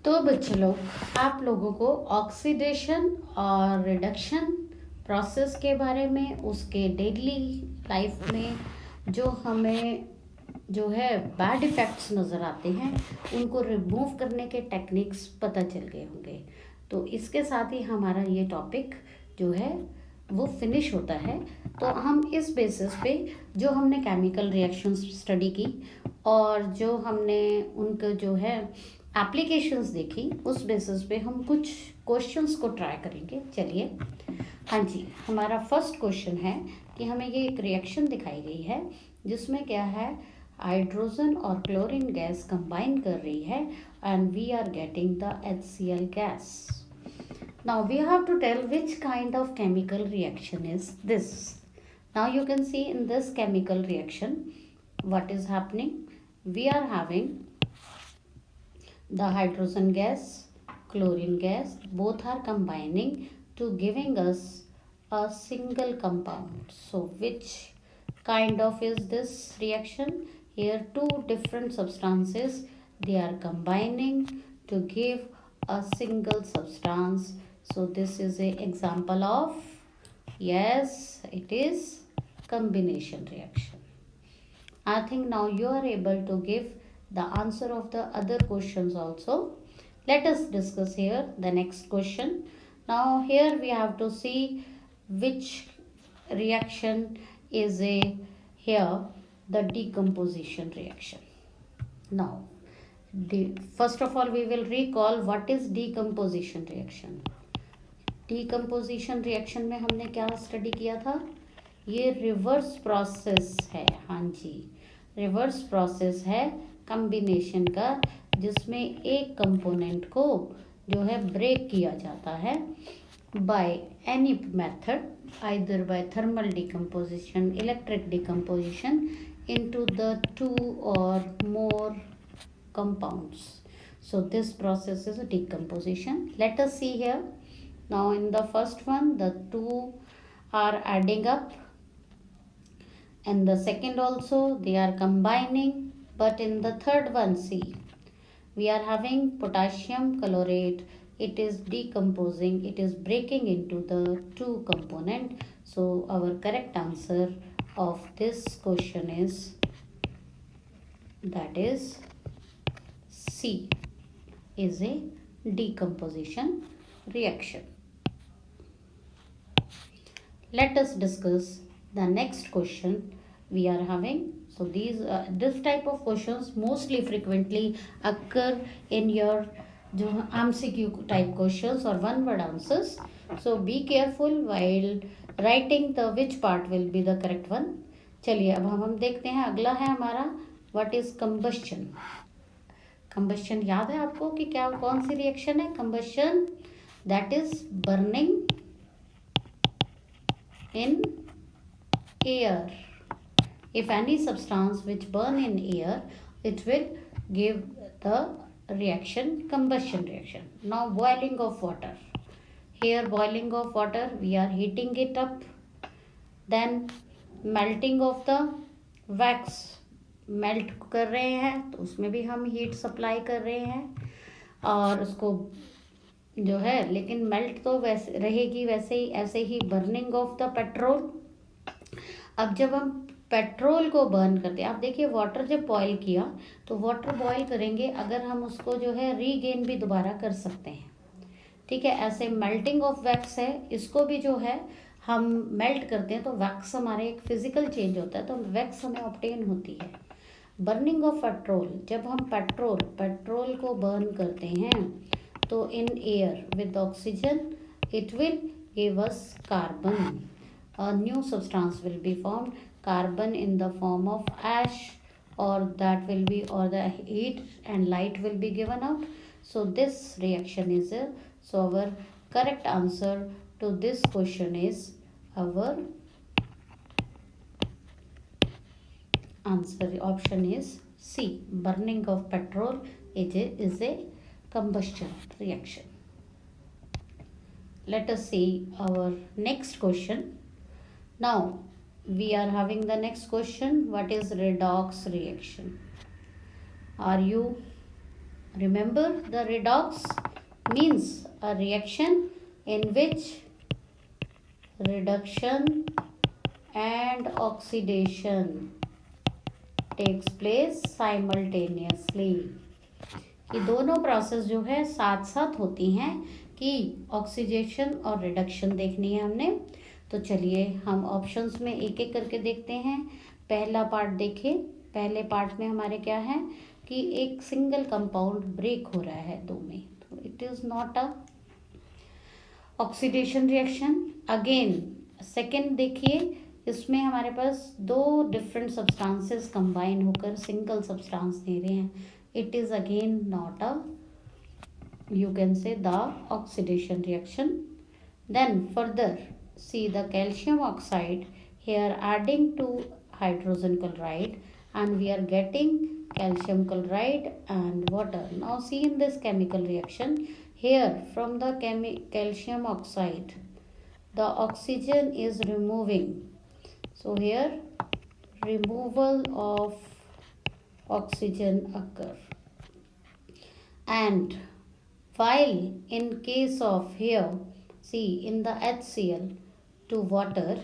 तो बच्चे लोग, आप लोगों को ऑक्सीडेशन और रिडक्शन प्रोसेस के बारे में, उसके डेली लाइफ में जो हमें जो है बैड इफ़ेक्ट्स नज़र आते हैं, उनको रिमूव करने के टेक्निक्स पता चल गए होंगे। तो इसके साथ ही हमारा ये टॉपिक जो है वो फिनिश होता है। तो हम इस बेसिस पे जो हमने केमिकल रिएक्शंस स्टडी की और जो हमने उनका जो है एप्लीकेशंस देखी, उस बेसिस पे हम कुछ क्वेश्चंस को ट्राई करेंगे। चलिए, हाँ जी, हमारा फर्स्ट क्वेश्चन है कि हमें ये एक रिएक्शन दिखाई गई है जिसमें क्या है, हाइड्रोजन और क्लोरीन गैस कंबाइन कर रही है and we are getting the HCl gas. Now we have to tell which kind of chemical reaction is this. Now you can see in this chemical reaction what is happening. We are having the hydrogen gas, chlorine gas, both are combining to giving us a single compound. So which kind of is this reaction? Here two different substances, they are combining to give a single substance. So this is a example of, yes, it is combination reaction. I think now you are able to give the answer of the other questions also. Let us discuss here the next question. Now here we have to see which reaction is a here the decomposition reaction. Now first of all we will recall what is decomposition reaction. Decomposition reaction में हमने क्या study किया था, ये reverse process है। हाँ जी, reverse process है combination का, जिसमें एक कंपोनेंट को जो है ब्रेक किया जाता है by any method, either by thermal decomposition, electric decomposition into the two और मोर compounds. So this process is a decomposition. Let us see here. Now in the first one the two are adding up, and the second also they are combining, but in the third one, see, we are having potassium chlorate, it is decomposing, it is breaking into the two component. So our correct answer of this question is, that is C, is a decomposition reaction. Let us discuss the next question we are having. So this type of questions mostly frequently occur in your MCQ type questions or one word answers. So be careful while writing the which part will be the correct one. चलिए अब हम देखते हैं, अगला है हमारा what is combustion. Combustion याद है आपको कि क्या, कौन सी रिएक्शन है combustion? That is burning in air. If any substance which burn in air, it will give the reaction combustion reaction. Now boiling of water. Here boiling of water, we are heating it up. Then melting of the wax, melt कर रहे हैं तो उसमें भी हम heat supply कर रहे हैं और उसको जो है, लेकिन मेल्ट तो वैसे रहेगी, वैसे ही ऐसे ही बर्निंग ऑफ द पेट्रोल. अब जब हम पेट्रोल को बर्न करते हैं, आप देखिए वाटर जब बॉईल किया तो वाटर बॉईल करेंगे, अगर हम उसको जो है रीगेन भी दोबारा कर सकते हैं. ठीक है, ऐसे मेल्टिंग ऑफ वैक्स है, इसको भी जो है हम मेल्ट करते हैं तो वैक्स हमारे एक फिजिकल चेंज होता है, तो वैक्स हमें ऑब्टेन होती है. बर्निंग ऑफ पेट्रोल, जब हम पेट्रोल को बर्न करते हैं तो in air with oxygen, it will give us carbon. A new substance will be formed, carbon in the form of ash, or that will be, or the heat and light will be given out. So this reaction is a, so our correct answer to this question is, our answer option is C, burning of petrol is a combustion reaction. Let us see our next question. Now we are having the next question, what is redox reaction? Are you Remember, the redox means a reaction in which reduction and oxidation takes place simultaneously. ये दोनों process जो है साथ साथ होती हैं कि oxidation और रिडक्शन देखनी है हमने। तो चलिए हम ऑप्शंस में एक एक करके देखते हैं। पहला पार्ट देखें। पहले पार्ट में हमारे क्या है कि एक सिंगल कंपाउंड ब्रेक हो रहा है दो में, तो it is not a oxidation reaction. Again second देखिए, इसमें हमारे पास दो डिफरेंट सब्सटेंसेस कंबाइन होकर सिंगल सब्सटेंस दे रहे हैं। It is again not a, you can say, the oxidation reaction. Then further see the calcium oxide here adding to hydrogen chloride, and we are getting calcium chloride and water. Now see in this chemical reaction, here from the calcium oxide the oxygen is removing. So here removal of oxygen occur, and while in case of here, see in the HCl to water,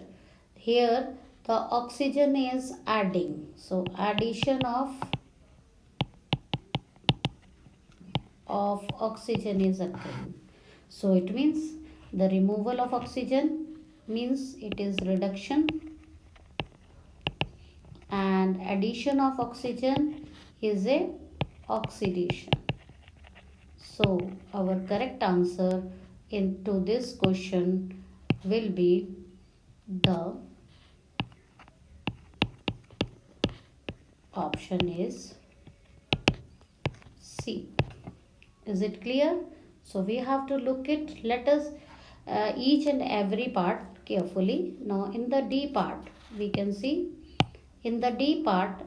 here the oxygen is adding. So addition of oxygen is occurring. So it means the removal of oxygen means it is reduction, and addition of oxygen is a oxidation. So our correct answer into this question will be the option is C. Is it clear? So we have to look it. Let us each and every part carefully. Now in the D part we can see, in the D part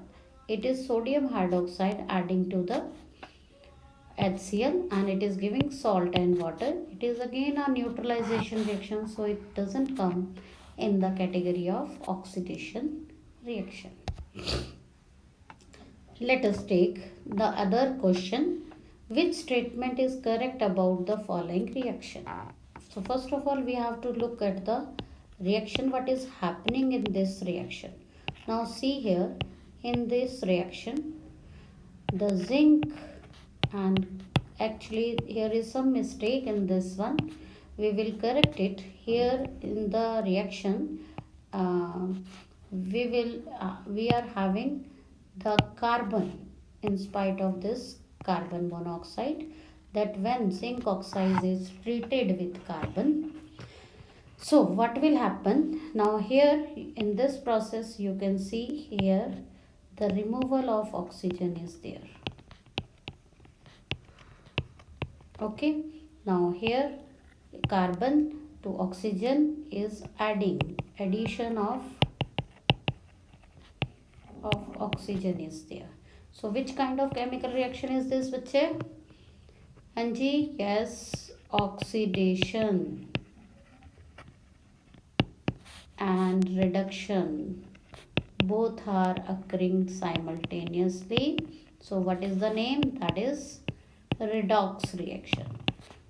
it is sodium hydroxide adding to the HCl and it is giving salt and water. It is again a neutralization reaction, so it doesn't come in the category of oxidation reaction. Let us take the other question. Which statement is correct about the following reaction? So first of all we have to look at the reaction, what is happening in this reaction. Now see here, in this reaction the zinc, and actually here is some mistake in this one, we will correct it. Here in the reaction we are having the carbon in spite of this carbon monoxide, that when zinc oxide is treated with carbon, so what will happen now, here in this process you can see here the removal of oxygen is there. Okay, now here carbon to oxygen is addition of oxygen is there. So which kind of chemical reaction is this बच्चे? हाँ जी, yes, oxidation and reduction both are occurring simultaneously. So what is the name? That is redox reaction.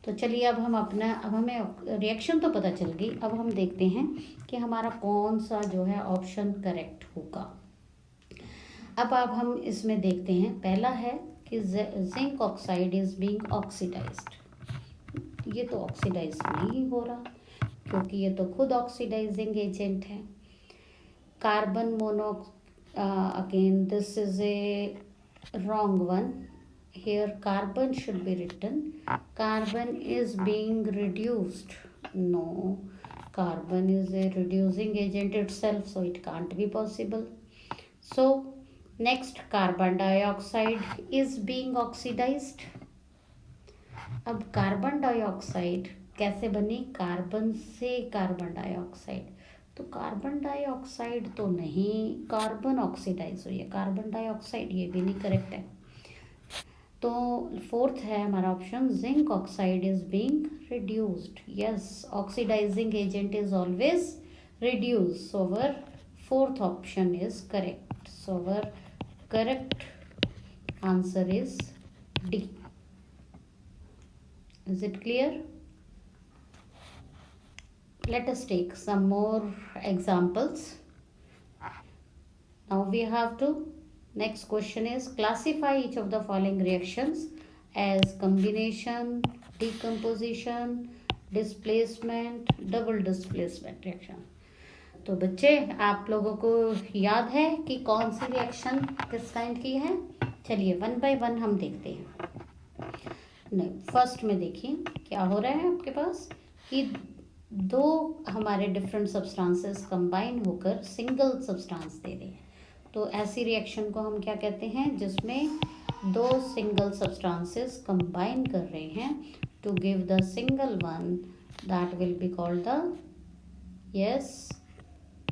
तो चलिए अब हमें reaction तो पता चल गई, अब हम देखते हैं कि हमारा कौन सा जो है ऑप्शन करेक्ट होगा। अब हम इसमें देखते हैं, पहला है कि zinc oxide is being oxidized. ये तो ऑक्सीडाइज नहीं हो रहा क्योंकि ये तो खुद ऑक्सीडाइजिंग एजेंट है। Carbon mono, again this is a wrong one. Here carbon should be written. Carbon is being reduced. No, carbon is a reducing agent itself, so it can't be possible. So next, carbon dioxide is being oxidized. अब carbon dioxide कैसे बनी? Carbon से carbon dioxide, तो carbon dioxide तो नहीं, carbon oxidise हुई है, carbon dioxide, ये भी नहीं करेक्ट है। तो फोर्थ है हमारा option, zinc oxide is being reduced. Yes, oxidizing agent is always reduce, so our fourth option is correct. So our correct answer is D. Is it clear? Let us take some more examples. Now we have to, next question is classify each of the following reactions as combination, decomposition, displacement, double displacement reaction. तो बच्चे आप लोगों को याद है कि कौन सी reaction किस काइंड की है? चलिए वन बाय वन हम देखते हैं. नहीं, फर्स्ट में देखिए क्या हो रहा है आपके पास कि दो हमारे डिफरेंट सब्सटेंसेस कंबाइन होकर सिंगल सब्सटेंस दे रहे हैं. तो ऐसी रिएक्शन को हम क्या कहते हैं? जिसमें दो सिंगल सब्सटेंसेस कंबाइन कर रहे हैं to give the single one, that will be called the, yes,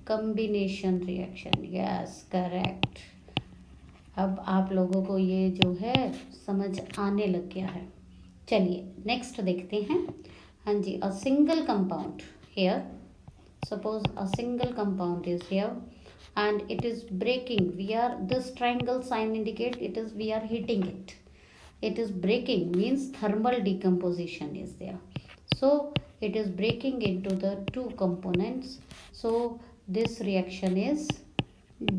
combination reaction. Yes, correct. अब आप लोगों को ये जो है समझ आने लग गया है. चलिए नेक्स्ट देखते हैं. हाँ जी, a single compound here, suppose a single compound is here and it is breaking. We are, this triangle sign indicate it is, we are heating it. It is breaking means thermal decomposition is there. So it is breaking into the two components. So this reaction is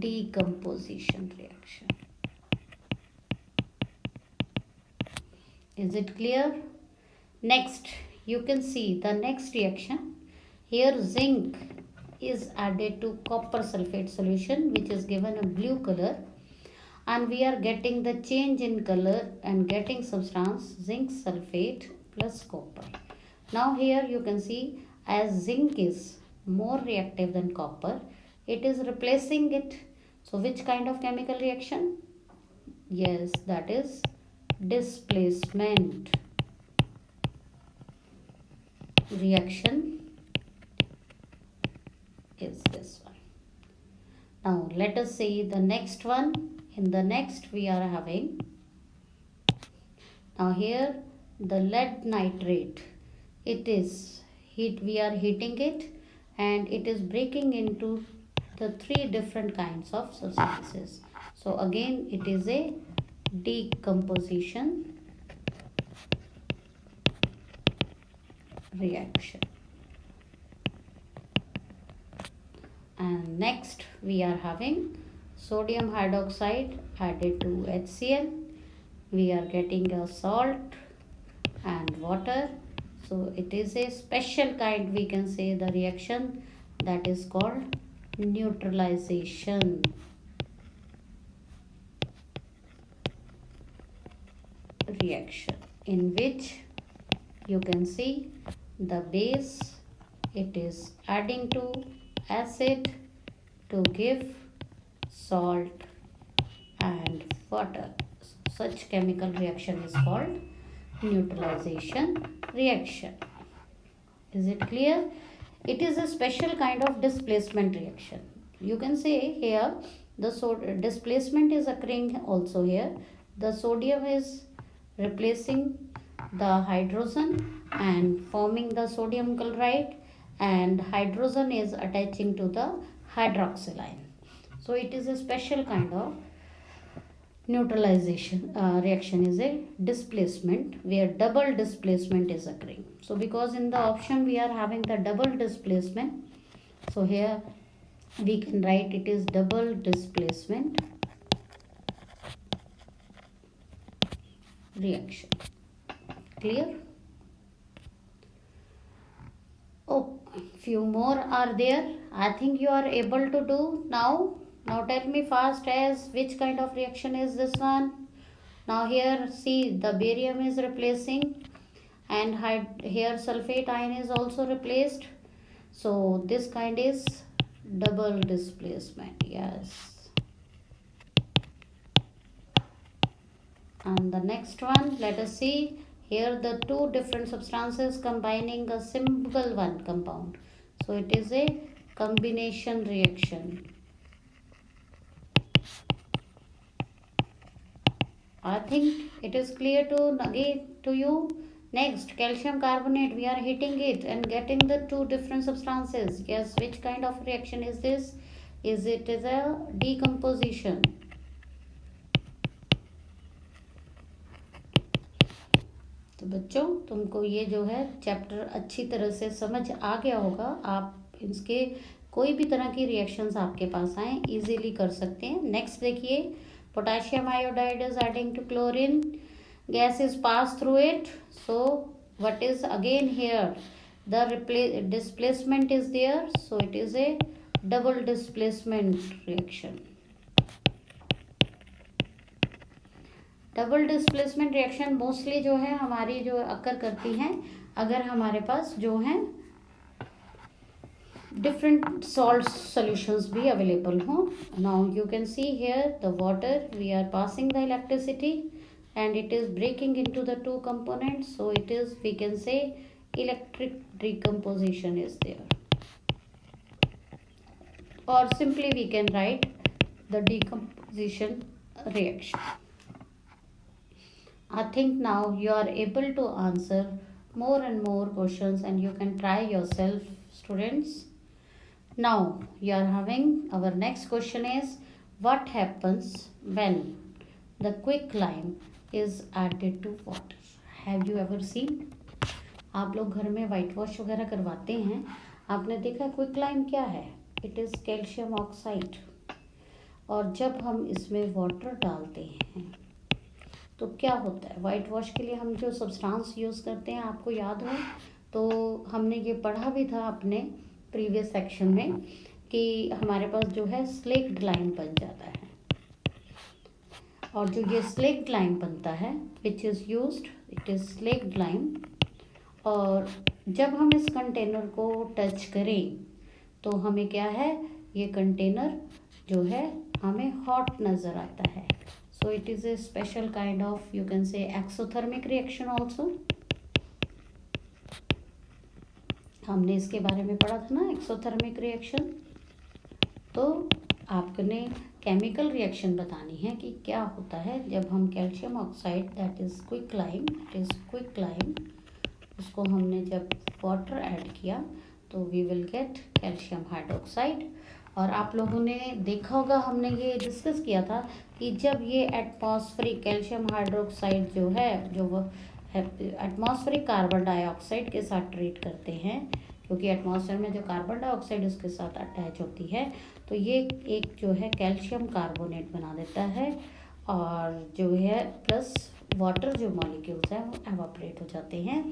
decomposition reaction. Is it clear? Next, you can see the next reaction. Here zinc is added to copper sulfate solution, which is given a blue color, and we are getting the change in color and getting substance zinc sulfate plus copper. Now here you can see, as zinc is more reactive than copper, it is replacing it. So which kind of chemical reaction? Yes, that is displacement reaction is this one. Now let us see the next one. In the next we are having, now here the lead nitrate, it is heat, we are heating it and it is breaking into the three different kinds of substances. So again it is a decomposition reaction. And next we are having sodium hydroxide added to HCl. We are getting a salt and water. So it is a special kind, we can say, the reaction that is called neutralization reaction, in which you can see the base, it is adding to acid to give salt and water. Such chemical reaction is called neutralization reaction. Is it clear? It is a special kind of displacement reaction. You can say here the displacement is occurring also here. The sodium is replacing the hydrogen and forming the sodium chloride, and hydrogen is attaching to the hydroxyl ion. So it is a special kind of neutralization reaction, is a displacement where double displacement is occurring. So because in the option we are having the double displacement, so here we can write it is double displacement reaction. Clear? Oh, few more are there. I think you are able to do now. Now tell me fast as which kind of reaction is this one? Now here see the barium is replacing and here sulfate ion is also replaced. So this kind is double displacement. Yes. And the next one, let us see. Here the two different substances combining a single one compound. So it is a combination reaction. I think it is clear to you. Next, calcium carbonate, we are heating it and getting the two different substances. Yes, which kind of reaction is this? It is a decomposition. तो तो बच्चों, तुमको ये जो है chapter अच्छी तरह से समझ आ गया होगा। आप इसके कोई भी तरह की रिएक्शंस आपके पास आए इजीली कर सकते हैं। नेक्स्ट देखिए, potassium iodide is adding to chlorine, gas is pass through it, so what is again here, the displacement is there, so it is a double displacement reaction. Double displacement reaction mostly जो है हमारी जो अकर करती हैं अगर हमारे पास जो हैं डिफरेंट सॉल्ट सॉल्यूशंस भी अवेलेबल हों। Now you can see here the water, we are passing the electricity and it is breaking into the two components, so it is, we can say, electric decomposition is there, or simply we can write the decomposition reaction. I think now you are able to answer more and more questions and you can try yourself, students. Now you are having, our next question is, what happens when the quicklime is added to water? Have you ever seen? आप लोग घर में white wash वगैरह करवाते हैं, आपने देखा quicklime क्या है? It is calcium oxide. और जब हम इसमें वाटर डालते हैं तो क्या होता है? वाइट वॉश के लिए हम जो सब्सटेंस यूज़ करते हैं, आपको याद हो तो हमने ये पढ़ा भी था अपने प्रीवियस सेक्शन में कि हमारे पास जो है स्लेक्ड लाइम बन जाता है। और जो ये स्लेक्ड लाइम बनता है which is used, it is slaked lime. और जब हम इस कंटेनर को टच करें तो हमें क्या है, ये कंटेनर जो है हमें हॉट नज़र आता है। So it is a special kind of, you can say, exothermic reaction also. हमने इसके बारे में पढ़ा था ना, एक्सोथर्मिक रिएक्शन। तो आपने केमिकल रिएक्शन बतानी है कि क्या होता है जब हम calcium oxide, that is quicklime, it is quicklime, उसको हमने जब वाटर ऐड किया तो we will get calcium hydroxide. और आप लोगों ने देखा होगा, हमने ये डिस्कस किया था कि जब ये एटमॉस्फेरिक कैल्शियम हाइड्रोक्साइड जो है, जो एटमॉस्फेरिक कार्बन डाइऑक्साइड के साथ ट्रीट करते हैं, क्योंकि एटमॉस्फेयर में जो कार्बन डाइऑक्साइड उसके साथ अटैच होती है, तो ये एक जो है कैल्शियम कार्बोनेट बना देता है। और जो है प्लस वाटर जो मॉलिक्यूल्स हैं वो एवापोरेट हो जाते हैं।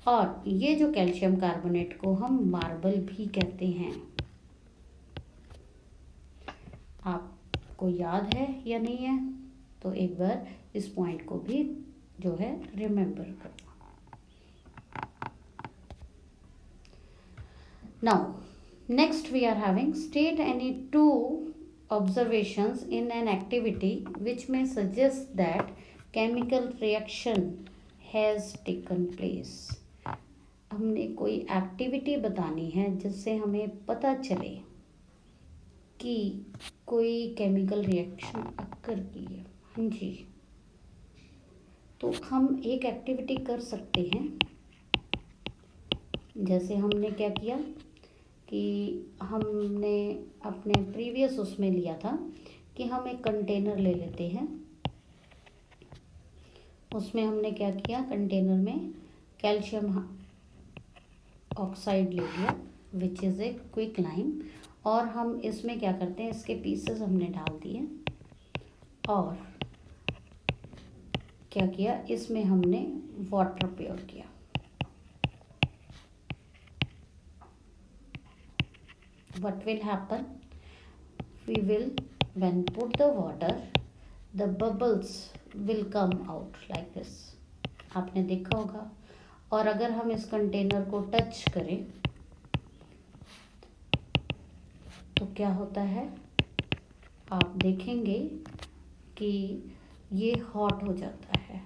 और ये जो कैल्शियम कार्बोनेट को हम मार्बल भी कहते हैं। आपको याद है या नहीं है? तो एक बार इस पॉइंट को भी जो है रिमेंबर करना। Now, next we are having, state any two observations in an activity which may suggest that chemical reaction has taken place. हमने कोई एक्टिविटी बतानी है जिससे हमें पता चले कि कोई केमिकल रिएक्शन अक्कर की है। हाँ जी, तो हम एक एक्टिविटी कर सकते हैं। जैसे हमने क्या किया कि हमने अपने प्रीवियस उसमें लिया था कि हम एक कंटेनर ले लेते हैं, उसमें हमने क्या किया, कंटेनर में कैल्शियम ऑक्साइड ले लिया विच इज़ ए क्विकलाइम। और हम इसमें क्या करते हैं, इसके पीसेस हमने डाल दिए और क्या किया, इसमें हमने वाटर प्योर किया। What will happen? We will, when put the water, the bubbles will come out like this. आपने देखा होगा। और अगर हम इस कंटेनर को टच करें तो क्या होता है, आप देखेंगे कि ये हॉट हो जाता है।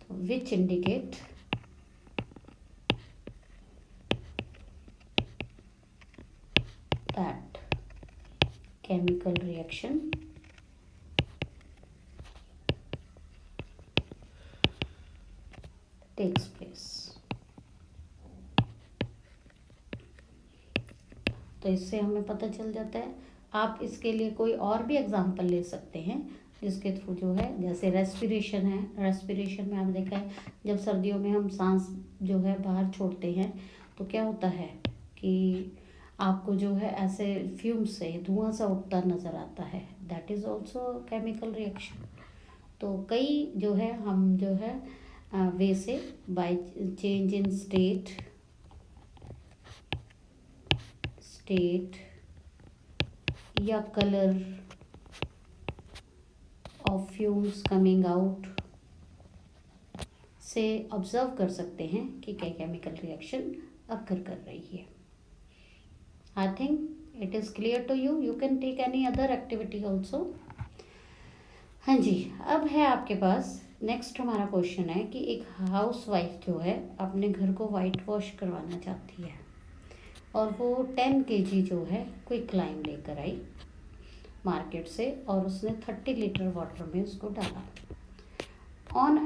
तो which indicate that chemical reaction takes place. तो इससे हमें पता चल जाता है। आप इसके लिए कोई और भी एग्जाम्पल ले सकते हैं। जिसके थ्रू जो है, जैसे रेस्पिरेशन है, रेस्पिरेशन में आपने देखा है जब सर्दियों में हम सांस जो है बाहर छोड़ते हैं तो क्या होता है कि आपको जो है ऐसे फ्यूम्स से धुआं सा उठता नज़र आता है, that is also chemical reaction. तो कई जो है हम जो है वे से बाय चेंज इन स्टेट या colour of fumes coming out से ऑब्जर्व कर सकते हैं कि क्या केमिकल रिएक्शन अकर कर रही है। I think it is clear to you, you can take any other activity also. हाँ जी, अब है आपके पास नेक्स्ट हमारा क्वेश्चन है कि एक हाउस वाइफ जो है अपने घर को वाइट वॉश करवाना चाहती है और वो 10 kg जो है क्विक लाइम लेकर आई मार्केट से और उसने 30 लीटर वाटर में उसको डाला। On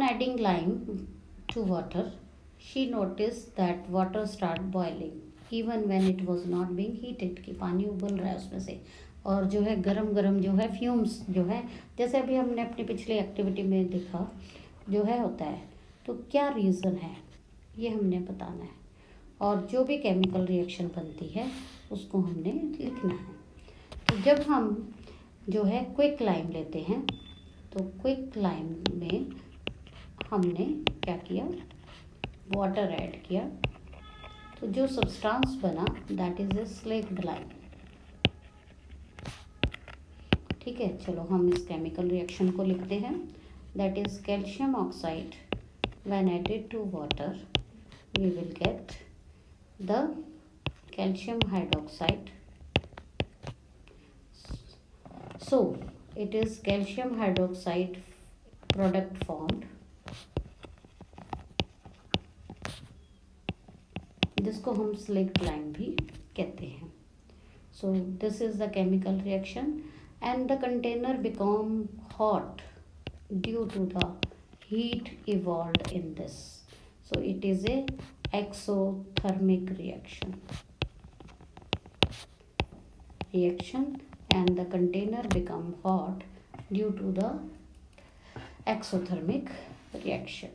adding lime to water, she noticed that water started boiling even when it was not being heated, कि पानी उबल रहा है उसमें से और जो है गरम गरम जो है फ्यूम्स जो है, जैसे अभी हमने अपनी पिछली एक्टिविटी में देखा जो है होता है। तो क्या रीज़न है ये हमने बताना है और जो भी केमिकल रिएक्शन बनती है उसको हमने लिखना है। तो जब हम जो है क्विक लाइम लेते हैं तो क्विक लाइम में हमने क्या किया, वाटर ऐड किया, तो जो सब्सटेंस बना that is a slaked lime. ठीक है, चलो हम इस केमिकल रिएक्शन को लिखते हैं। That is calcium oxide when added to water we will get the calcium hydroxide. So it is calcium hydroxide product formed, जिसको हम स्लेक्ट लाइम भी कहते हैं। So this is the chemical reaction and the container become hot due to the heat evolved in this. So it is a exothermic reaction and the container become hot due to the exothermic reaction.